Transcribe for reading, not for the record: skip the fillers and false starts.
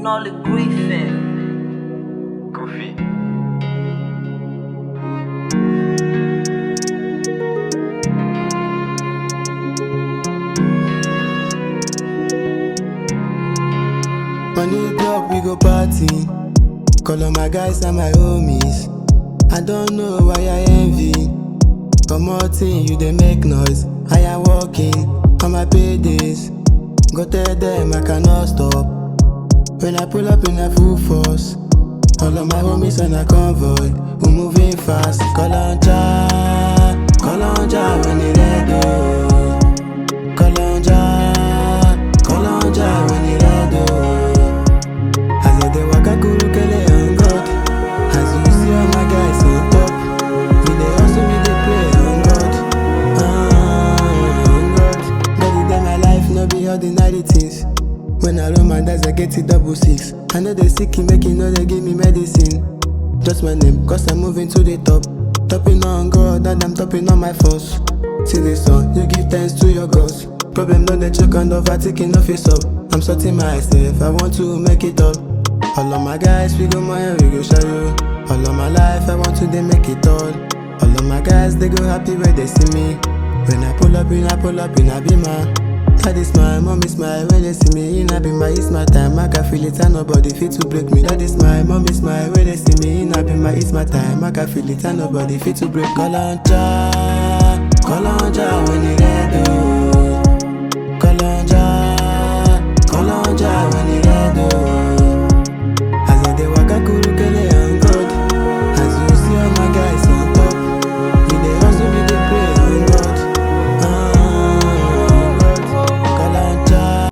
Nolly Griffin. Goofy. Money drop, we go party. Call all my guys and my homies. I don't know why I envy. Come out thing, you they make noise. I am walking on my paydays. Go tell them I cannot stop. When I pull up in a full force, all of my homies on a convoy. We moving fast. Call on Jah when it ready. Call on Jah when it ready. As I dey waka kuru kele on God. As you see all my guys on top, we dey hustle, we dey pray on God. On God. God dey my life, no be ordinary things. When I roll my dice, I get it 66. I know they sick, make it know they give me medicine. Just my name, cause I'm moving to the top. Topping on God, and I'm topping on my force. See this song, you give thanks to your gods. Problem don't they check on overtaking no face up. I'm sorting myself, I want to make it up. All of my guys, we go mine, we go show you. All of my life, I want to they make it all. All of my guys, they go happy when they see me. When I pull up in a beamer. Daddy smile, mommy smile when they see me. In a beamer, it's my time, I can feel it and nobody fit to break me. Daddy smile, mommy smile when they see me. In a beamer, it's my time, I can feel it and nobody fit to break. Call on Jah when it ready.